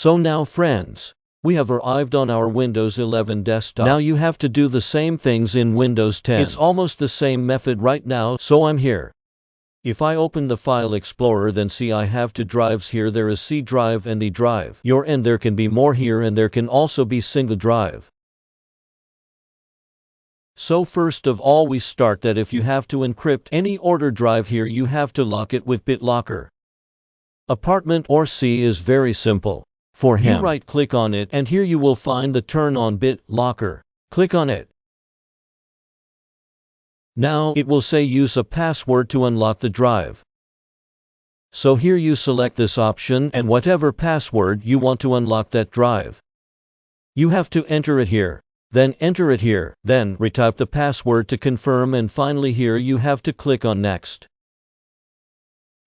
So now friends, we have arrived on our Windows 11 desktop. Now you have to do the same things in Windows 10. It's almost the same method right now, so I'm here. If I open the File Explorer, then see I have two drives here. There is C drive and E drive. And there can be more here, and there can also be single drive. So first of all we start that if you have to encrypt any order drive here, you have to lock it with BitLocker. Apartment or C is very simple. For him, you right click on it, and here you will find the turn on BitLocker. Click on it. Now it will say use a password to unlock the drive. So here you select this option and whatever password you want to unlock that drive. You have to enter it here. Then enter it here. Then retype the password to confirm, and finally here you have to click on next.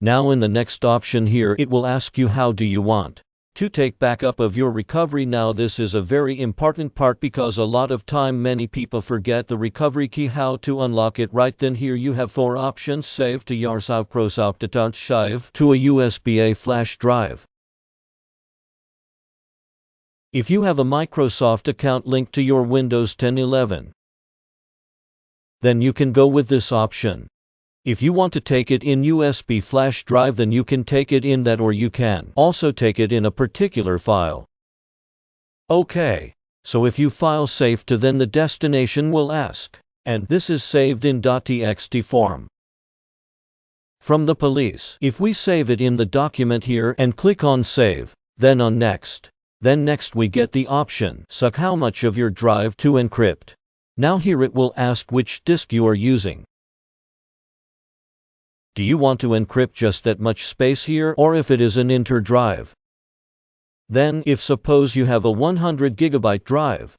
Now in the next option here it will ask you how do you want to take backup of your recovery. Now this is a very important part because a lot of time many people forget the recovery key, how to unlock it right. Then here you have 4 options: save to your save to a USB flash drive. If you have a Microsoft account linked to your Windows 10 11, then you can go with this option. If you want to take it in USB flash drive, then you can take it in that, or you can also take it in a particular file. Okay, so if you file save to, then the destination will ask, and this is saved in .txt form from the police. If we save it in the document here and click on save, then on next, then next we get the option suck how much of your drive to encrypt. Now here it will ask which disk you are using. Do you want to encrypt just that much space here, or if it is an inter drive? Then if suppose you have a 100 GB drive,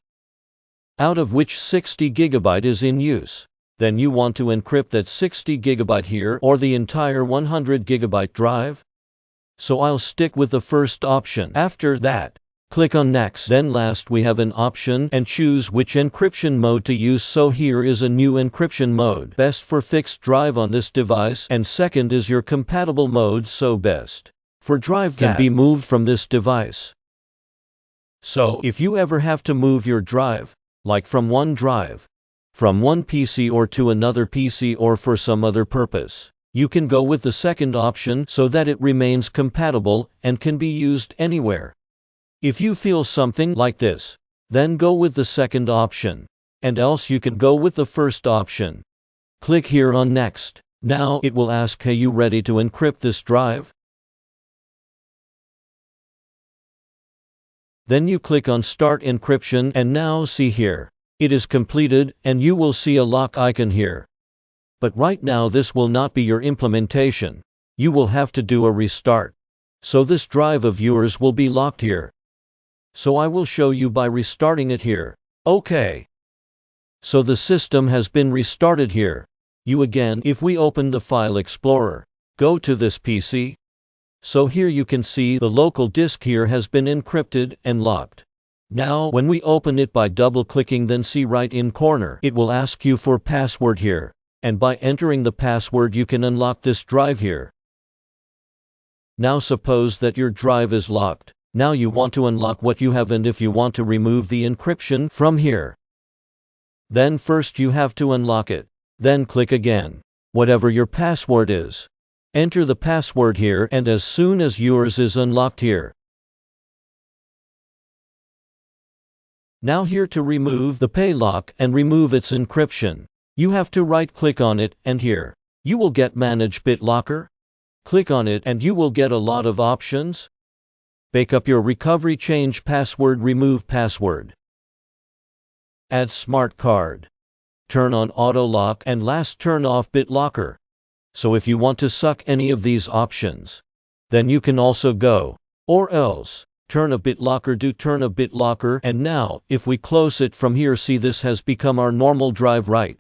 out of which 60 GB is in use, then you want to encrypt that 60 GB here or the entire 100 GB drive. So I'll stick with the first option. After that, click on next. Then last we have an option and choose which encryption mode to use. So here is a new encryption mode, best for fixed drive on this device, and second is your compatible mode, so best for drive can be moved from this device. So if you ever have to move your drive, like from one drive, from one PC or to another PC or for some other purpose, you can go with the second option so that it remains compatible and can be used anywhere. If you feel something like this, then go with the second option, and else you can go with the first option. Click here on next. Now it will ask, are you ready to encrypt this drive? Then you click on start encryption, and now see here, it is completed and you will see a lock icon here. But right now this will not be your implementation. You will have to do a restart. So this drive of yours will be locked here. So I will show you by restarting it here. Okay. So the system has been restarted here. If we open the File Explorer, go to this PC. So here you can see the local disk here has been encrypted and locked. Now when we open it by double clicking, then see right in corner, it will ask you for password here. And by entering the password you can unlock this drive here. Now suppose that your drive is locked. Now you want to unlock what you have, and if you want to remove the encryption from here, then first you have to unlock it. Then click again. Whatever your password is, enter the password here, and as soon as yours is unlocked here. Now here to remove the paylock and remove its encryption, you have to right click on it, and here you will get Manage BitLocker. Click on it and you will get a lot of options. Backup your recovery, change password, remove password, add smart card, turn on auto lock, and last turn off BitLocker. So if you want to suck any of these options, then you can also go, or else turn a BitLocker, do turn a BitLocker. And now if we close it from here, see this has become our normal drive, right?